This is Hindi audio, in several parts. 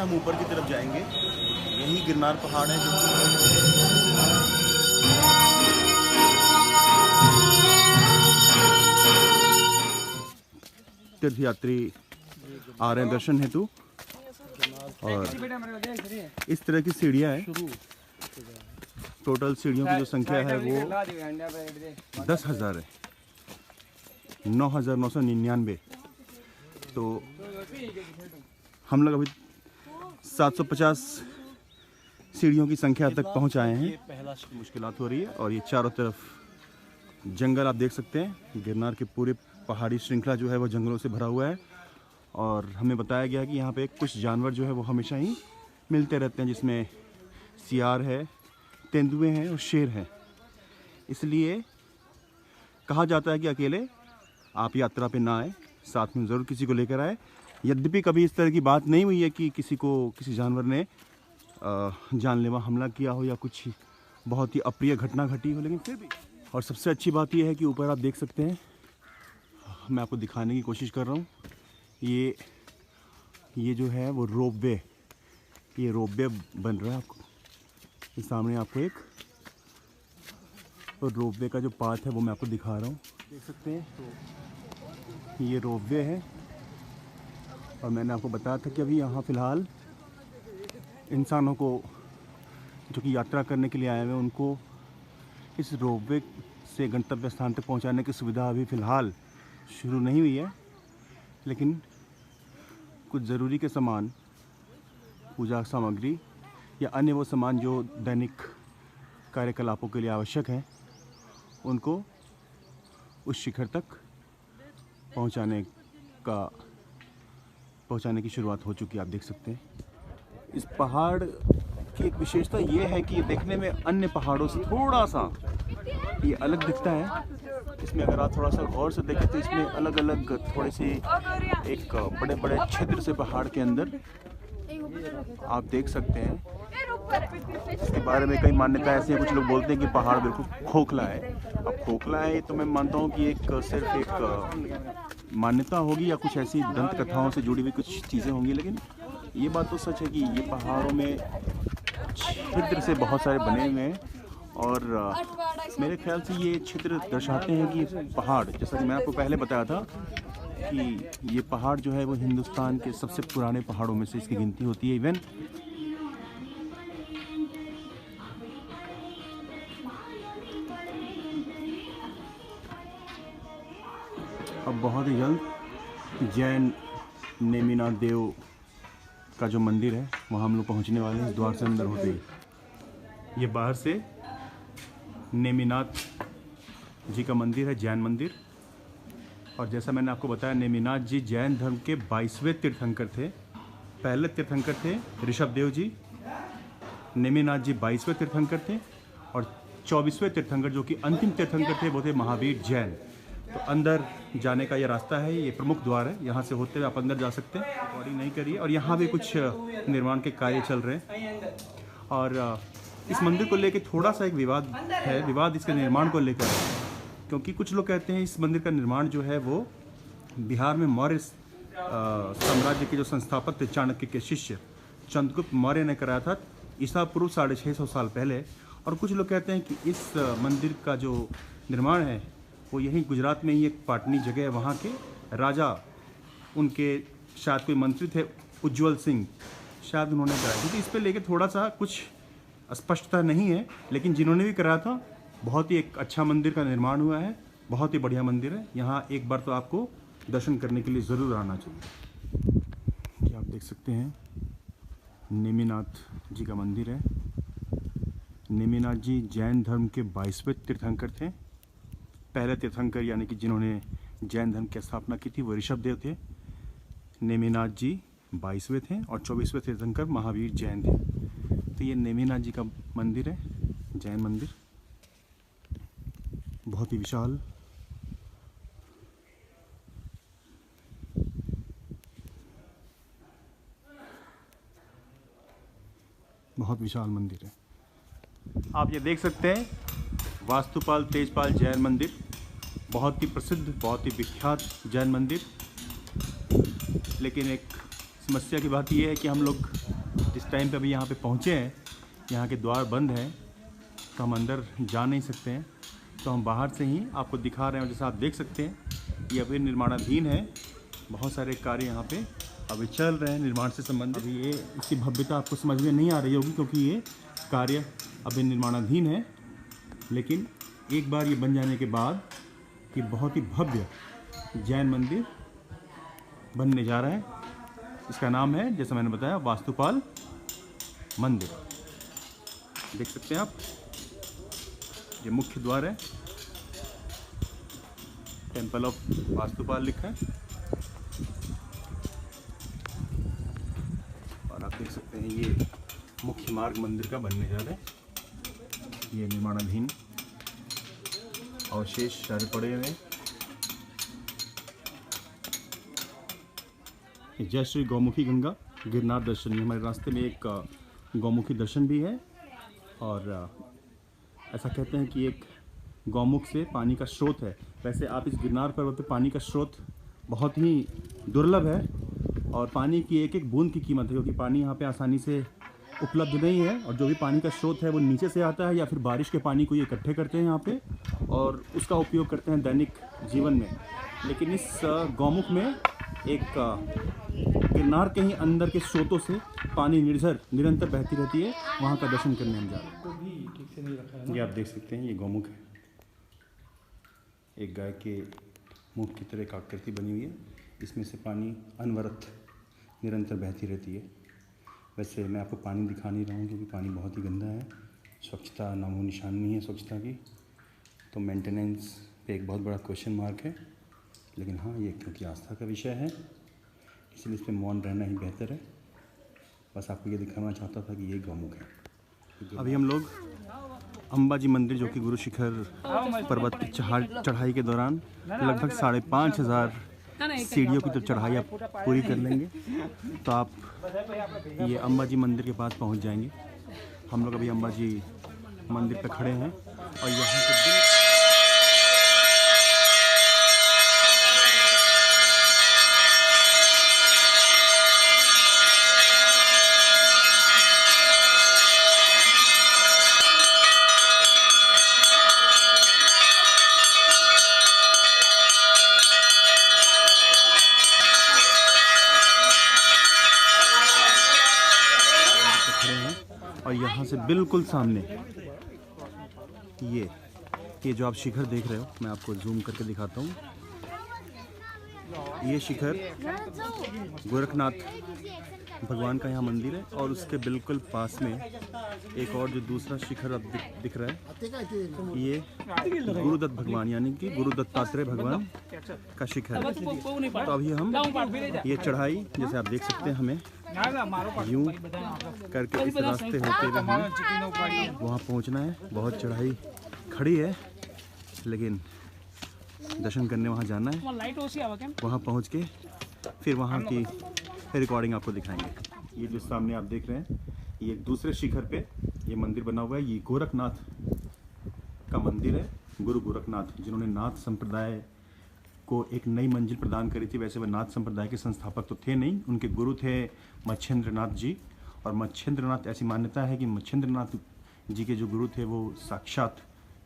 हम ऊपर की तरफ जाएंगे। यही गिरनार पहाड़ है जो तीर्थ यात्री आ रहे हैं दर्शन हेतु। और इस तरह की सीढ़ियाँ हैं। टोटल सीढ़ियों की जो संख्या है वो 10,000 है, 9,999। तो हम लोग अभी 750 सीढ़ियों की संख्या तक पहुंच आए हैं। पहला मुश्किलात हो रही है और ये चारों तरफ जंगल आप देख सकते हैं। गिरनार के पूरे पहाड़ी श्रृंखला जो है वो जंगलों से भरा हुआ है। और हमें बताया गया कि यहाँ पे कुछ जानवर जो है वो हमेशा ही मिलते रहते हैं, जिसमें सियार है, तेंदुए हैं और शेर हैं। इसलिए कहा जाता है कि अकेले आप यात्रा पे ना आए, साथ में ज़रूर किसी को लेकर आए। यद्यपि कभी इस तरह की बात नहीं हुई है कि किसी जानवर ने जानलेवा हमला किया हो या कुछ बहुत ही अप्रिय घटना घटी हो, लेकिन फिर भी। और सबसे अच्छी बात यह है कि ऊपर आप देख सकते हैं, मैं आपको दिखाने की कोशिश कर रहा हूँ। ये जो है वो रोपवे, ये रोपवे बन रहा है। आपको इस सामने आपको एक रोपवे का जो पार्ट है वो मैं आपको दिखा रहा हूँ, देख सकते हैं। तो ये रोपवे है और मैंने आपको बताया था कि अभी यहाँ फ़िलहाल इंसानों को जो कि यात्रा करने के लिए आए हुए, उनको इस रोपवे से गंतव्य स्थान तक पहुँचाने की सुविधा अभी फ़िलहाल शुरू नहीं हुई है। लेकिन कुछ ज़रूरी के सामान, पूजा सामग्री या अन्य वो सामान जो दैनिक कार्यकलापों के लिए आवश्यक हैं, उनको उस शिखर तक पहुंचाने की शुरुआत हो चुकी है। आप देख सकते हैं। इस पहाड़ की एक विशेषता ये है कि देखने में अन्य पहाड़ों से थोड़ा सा ये अलग दिखता है। इसमें अगर आप थोड़ा सा गौर से देखें तो इसमें अलग अलग थोड़े से एक बड़े बड़े छिद्र से पहाड़ के अंदर आप देख सकते हैं। इसके बारे में कई मान्यताएं ऐसी हैं। कुछ लोग बोलते हैं कि पहाड़ बिल्कुल खोखला है। अब खोखला है तो मैं मानता हूँ कि सिर्फ एक मान्यता होगी या कुछ ऐसी दंत कथाओं से जुड़ी हुई कुछ चीज़ें होंगी, लेकिन ये बात तो सच है कि ये पहाड़ों में छिद्र से बहुत सारे बने हुए हैं। और मेरे ख्याल से ये छिद्र दर्शाते हैं कि पहाड़, जैसा कि मैं आपको पहले बताया था कि ये पहाड़ जो है वो हिंदुस्तान के सबसे पुराने पहाड़ों में से इसकी गिनती होती है। इवन अब बहुत ही जल्द जैन नेमिनाथ देव का जो मंदिर है वहाँ हम लोग पहुँचने वाले हैं। इस द्वार से अंदर होते ही ये बाहर से नेमिनाथ जी का मंदिर है, जैन मंदिर। और जैसा मैंने आपको बताया, नेमिनाथ जी जैन धर्म के 22वें तीर्थंकर थे। पहले तीर्थंकर थे ऋषभदेव जी। नेमिनाथ जी 22वें तीर्थंकर थे और 24वें तीर्थंकर जो कि अंतिम तीर्थंकर थे वो थे महावीर जैन। तो अंदर जाने का ये रास्ता है, ये प्रमुख द्वार है। यहाँ से होते हुए आप अंदर जा सकते हैं। रिकॉर्डिंग नहीं करिए। और यहाँ भी कुछ निर्माण के कार्य चल रहे हैं। और इस मंदिर को लेकर थोड़ा सा एक विवाद है। विवाद इसके निर्माण को लेकर है, क्योंकि कुछ लोग कहते हैं इस मंदिर का निर्माण जो है वो बिहार में मौर्य साम्राज्य के जो संस्थापक थे, चाणक्य के शिष्य चंद्रगुप्त मौर्य ने कराया था ईसा पूर्व 650 साल पहले। और कुछ लोग कहते हैं कि इस मंदिर का जो निर्माण है वो यहीं गुजरात में ही एक पाटनी जगह है, वहाँ के राजा, उनके शायद कोई मंत्री थे उज्ज्वल सिंह, शायद उन्होंने कराया। क्योंकि इस पर लेकर थोड़ा सा कुछ स्पष्टता नहीं है, लेकिन जिन्होंने भी कराया था बहुत ही एक अच्छा मंदिर का निर्माण हुआ है। बहुत ही बढ़िया मंदिर है। यहाँ एक बार तो आपको दर्शन करने के लिए ज़रूर आना चाहिए। ये आप देख सकते हैं नेमिनाथ जी का मंदिर है। नेमिनाथ जी जैन धर्म के 22वें तीर्थंकर थे। पहले तीर्थंकर यानी कि जिन्होंने जैन धर्म की स्थापना की थी वो ऋषभदेव थे। नेमिनाथ जी 22वें थे और 24वें तीर्थंकर महावीर जैन थे। तो ये नेमिनाथ जी का मंदिर है, जैन मंदिर, बहुत ही विशाल। बहुत विशाल मंदिर है। आप ये देख सकते हैं वास्तुपाल तेजपाल जैन मंदिर, बहुत ही प्रसिद्ध, बहुत ही विख्यात जैन मंदिर। लेकिन इस समस्या की बात यह है कि हम लोग जिस टाइम पे अभी यहाँ पे पहुँचे हैं, यहाँ के द्वार बंद हैं, तो हम अंदर जा नहीं सकते हैं। तो हम बाहर से ही आपको दिखा रहे हैं। जैसा आप देख सकते हैं ये अभी निर्माणाधीन है। बहुत सारे कार्य यहाँ पे अभी चल रहे हैं निर्माण से संबंधित। अभी ये इसकी भव्यता आपको समझ में नहीं आ रही होगी क्योंकि ये कार्य अभी निर्माणाधीन है, लेकिन एक बार ये बन जाने के बाद ये बहुत ही भव्य जैन मंदिर बनने जा रहा है। इसका नाम है, जैसा मैंने बताया, वास्तुपाल मंदिर। देख सकते हैं आप, ये मुख्य द्वार है, टेम्पल ऑफ वास्तुपाल लिखा है। और आप देख सकते हैं ये मुख्य मार्ग मंदिर का बनने जा रहा है। ये निर्माणाधीन अवशेष सारे पड़े हुए हैं। जय श्री गौमुखी गंगा गिरनार दर्शन। हमारे रास्ते में एक गौमुखी दर्शन भी है। और ऐसा कहते हैं कि एक गौमुख से पानी का स्रोत है। वैसे आप इस गिरनार पर्वत पे पानी का स्रोत बहुत ही दुर्लभ है और पानी की एक एक बूंद की कीमत है, क्योंकि पानी यहाँ पे आसानी से उपलब्ध नहीं है। और जो भी पानी का स्रोत है वो नीचे से आता है या फिर बारिश के पानी को ये इकट्ठे करते हैं यहाँ पे और उसका उपयोग करते हैं दैनिक जीवन में। लेकिन इस गौमुख में एक गिरनार के ही अंदर के स्रोतों से पानी निरंतर बहती रहती है। वहाँ का दर्शन करने हम जा रहे हैं। ये आप देख सकते हैं, ये गौमुख है। एक गाय के मुख की तरह एक आकृति बनी हुई है। इसमें से पानी अनवरत निरंतर बहती रहती है। वैसे मैं आपको पानी दिखा नहीं रहा हूँ क्योंकि पानी बहुत ही गंदा है। स्वच्छता नामो निशान नहीं है स्वच्छता की, तो मेंटेनेंस पे एक बहुत बड़ा क्वेश्चन मार्क है। लेकिन हाँ, ये क्योंकि आस्था का विषय है इसलिए इस पर मौन रहना ही बेहतर है। बस आपको ये दिखाना चाहता था कि ये गौमुख है। अभी हम लोग अंबाजी मंदिर, जो कि गुरु शिखर पर्वत की चढ़ाई के दौरान लगभग 5,500 सीढ़ियों की तो चढ़ाई आप पूरी कर लेंगे तो आप ये अंबाजी मंदिर के पास पहुंच जाएंगे। हम लोग अभी अंबाजी मंदिर पे खड़े हैं और यहाँ पे और यहाँ से बिल्कुल सामने ये जो आप शिखर देख रहे हो, मैं आपको जूम करके दिखाता हूँ। ये शिखर गोरखनाथ भगवान का यहाँ मंदिर है और उसके बिल्कुल पास में एक और जो दूसरा शिखर अब दिख रहा है, ये गुरुदत्त भगवान यानी कि गुरु दत्तात्रेय भगवान का शिखर है। तो अभी हम ये चढ़ाई, जैसे आप देख सकते हैं, हमें यूं करके इस रास्ते होते हुए हमें वहाँ पहुँचना है। बहुत चढ़ाई खड़ी है लेकिन दर्शन करने वहाँ जाना है। वहाँ पहुँच के फिर वहाँ की रिकॉर्डिंग आपको दिखाएंगे। ये जो सामने आप देख रहे हैं, ये दूसरे शिखर पे ये मंदिर बना हुआ है। ये गोरखनाथ का मंदिर है। गुरु गोरखनाथ, जिन्होंने नाथ संप्रदाय को एक नई मंजिल प्रदान करी थी। वैसे वह नाथ संप्रदाय के संस्थापक तो थे नहीं, उनके गुरु थे मच्छेंद्रनाथ जी। और मच्छेंद्रनाथ, ऐसी मान्यता है कि मच्छेंद्रनाथ जी के जो गुरु थे वो साक्षात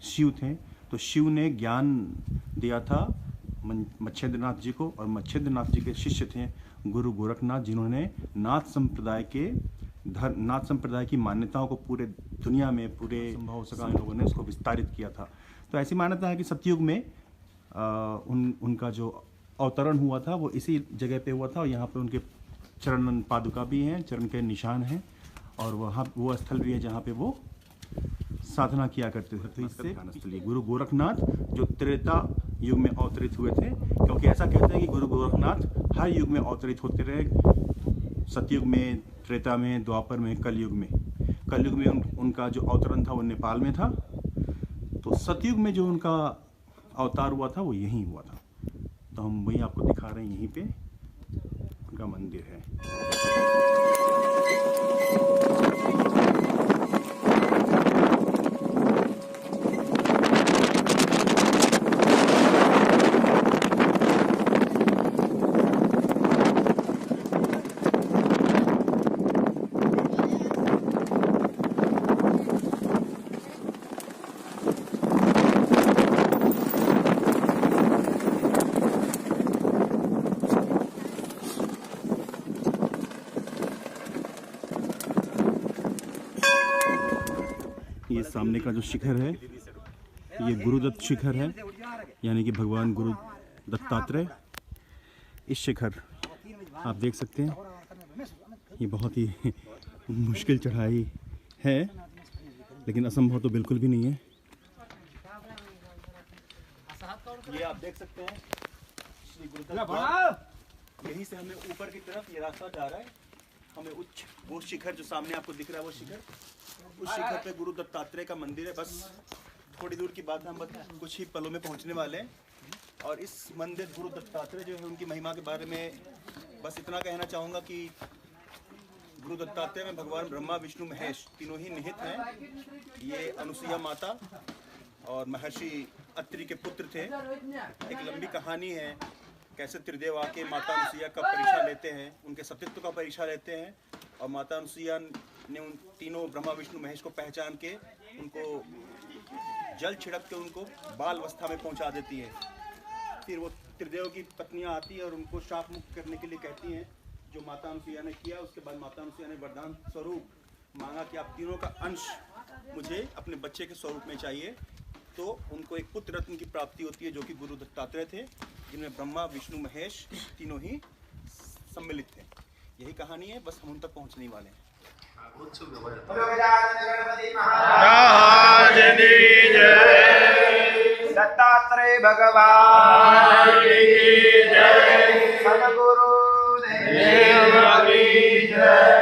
शिव थे। तो शिव ने ज्ञान दिया था मच्छेंद्रनाथ जी को और मच्छेंद्रनाथ जी के शिष्य थे गुरु गोरखनाथ, जिन्होंने नाथ संप्रदाय की मान्यताओं को पूरे दुनिया में पूरे संभव हो सका लोगों ने उसको विस्तारित किया था। तो ऐसी मान्यता है कि सतयुग में उनका जो अवतरण हुआ था वो इसी जगह पे हुआ था और यहाँ पे उनके चरण पादुका भी हैं, चरण के निशान हैं और वहाँ वो स्थल भी है जहाँ पे वो साधना किया करते थे। तो इससे गुरु गोरखनाथ जो त्रेता युग में अवतरित हुए थे, क्योंकि ऐसा कहते हैं कि गुरु गोरखनाथ हर युग में अवतरित होते रहे, सतयुग में, त्रेता में, द्वापर में, कलयुग में। कलयुग में उनका जो अवतरण था वो नेपाल में था। तो सतयुग में जो उनका अवतार हुआ था वो यहीं हुआ था। तो हम वही आपको दिखा रहे हैं, यहीं पे उनका मंदिर है। ये सामने का जो शिखर है ये गुरुदत्त शिखर है, यानी कि भगवान गुरु दत्तात्रेय। इस शिखर आप देख सकते हैं, ये बहुत ही मुश्किल चढ़ाई है, लेकिन असंभव तो बिल्कुल भी नहीं है। ये आप देख सकते हैं श्री गुरुदत्त, यहीं से हमें ऊपर की तरफ ये रास्ता जा रहा है। हमें उच्च वो शिखर जो सामने आपको दिख रहा है, वो शिखर, उस शिखर पे गुरु दत्तात्रेय का मंदिर है। बस थोड़ी दूर की बात है, हम कुछ ही पलों में पहुंचने वाले हैं। और इस मंदिर गुरु दत्तात्रेय जो है, उनकी महिमा के बारे में बस इतना कहना चाहूँगा कि गुरु दत्तात्रेय में भगवान ब्रह्मा विष्णु महेश तीनों ही निहित हैं। ये अनुसुईया माता और महर्षि अत्रि के पुत्र थे। एक लंबी कहानी है कैसे त्रिदेव आके माता अनुसुईया का परीक्षा लेते हैं, उनके सतीत्व का परीक्षा लेते हैं, और माता अनुसुईया ने उन तीनों ब्रह्मा विष्णु महेश को पहचान के उनको जल छिड़क के उनको बाल अवस्था में पहुंचा देती है। फिर वो त्रिदेव की पत्नियां आती हैं और उनको शाप मुक्त करने के लिए कहती हैं, जो माता अनुसुईया ने किया। उसके बाद माता अनुसुईया ने वरदान स्वरूप मांगा कि आप तीनों का अंश मुझे अपने बच्चे के स्वरूप में चाहिए। तो उनको एक पुत्र रत्न की प्राप्ति होती है, जो कि गुरु दत्तात्रेय थे, जिनमें ब्रह्मा विष्णु महेश तीनों ही सम्मिलित थे। यही कहानी है, बस हम उन तक पहुंचने वाले हैं। दत्तात्रेय भगवान की जय, सद्गुरु देव की जय,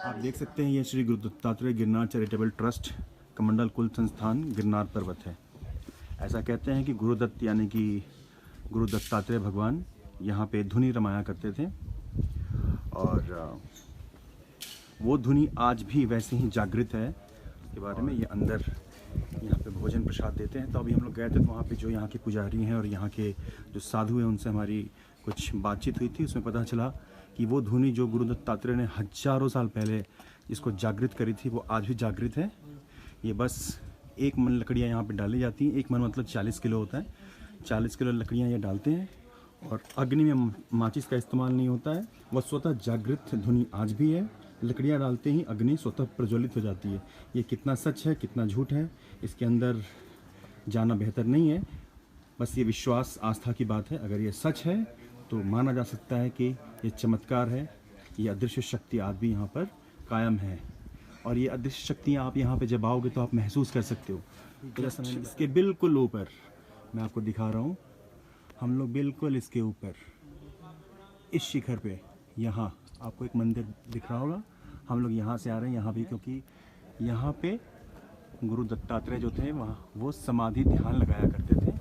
आप देख सकते हैं ये श्री गुरु दत्तात्रेय गिरनार चैरिटेबल ट्रस्ट कमंडल कुल संस्थान गिरनार पर्वत है। ऐसा कहते हैं कि गुरुदत्त यानी कि गुरु दत्तात्रेय भगवान यहाँ पे धुनी रमाया करते थे, और वो धुनी आज भी वैसे ही जागृत है। के बारे में ये अंदर यहाँ पे भोजन प्रसाद देते हैं। तो अभी हम लोग गए थे, तो वहाँ पे जो यहाँ के पुजारी हैं और यहाँ के जो साधु हैं, उनसे हमारी कुछ बातचीत हुई थी। उसमें पता चला कि वो धुनी जो गुरु दत्तात्रेय ने हजारों साल पहले इसको जागृत करी थी, वो आज भी जागृत है। ये बस 1 मन लकड़ियाँ यहाँ पे डाली जाती हैं। 1 मन मतलब 40 किलो होता है। 40 किलो लकड़ियाँ ये डालते हैं, और अग्नि में माचिस का इस्तेमाल नहीं होता है। वह स्वतः जागृत धुनी आज भी है। लकड़ियाँ डालते ही अग्नि स्वतः प्रज्वलित हो जाती है। ये कितना सच है कितना झूठ है, इसके अंदर जाना बेहतर नहीं है। बस ये विश्वास आस्था की बात है। अगर ये सच है तो माना जा सकता है कि ये चमत्कार है, ये अदृश्य शक्ति आज भी यहाँ पर कायम है। और ये अदृश्य शक्तियाँ आप यहाँ पे जब आओगे तो आप महसूस कर सकते हो। तो इसके बिल्कुल ऊपर मैं आपको दिखा रहा हूँ, हम लोग बिल्कुल इसके ऊपर इस शिखर पे, यहाँ आपको एक मंदिर दिख रहा होगा। हम लोग यहाँ से आ रहे हैं, यहाँ भी, क्योंकि यहाँ पे गुरु दत्तात्रेय जो थे वहाँ वो समाधि ध्यान लगाया करते थे,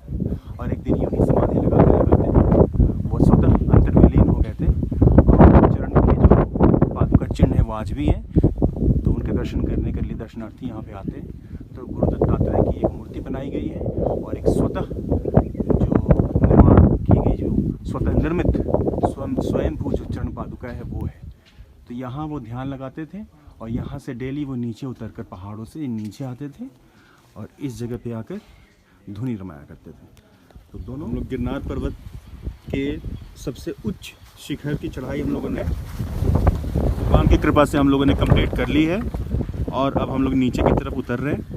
और एक दिन यूँ ही समाधि लगाते वो स्वतः अंतर्विलीन हो गए थे। और चरण के जो पादुका चिन्ह है वो आज भी है। तो उनके दर्शन करने के लिए दर्शनार्थी यहाँ पे आते हैं। तो गुरु दत्तात्रेय की एक मूर्ति बनाई गई है, और एक स्वतः जो निर्माण की गई, जो स्वतः निर्मित स्वयंभू जो चरण पादुका है वो है। तो यहाँ वो ध्यान लगाते थे, और यहाँ से डेली वो नीचे उतरकर पहाड़ों से नीचे आते थे, और इस जगह पे आकर धुनी रमाया करते थे। तो दोनों हम लोग गिरनार पर्वत के सबसे उच्च शिखर की चढ़ाई हम लोगों ने भगवान की कृपा से हम लोगों ने कंप्लीट कर ली है, और अब हम लोग नीचे की तरफ उतर रहे हैं।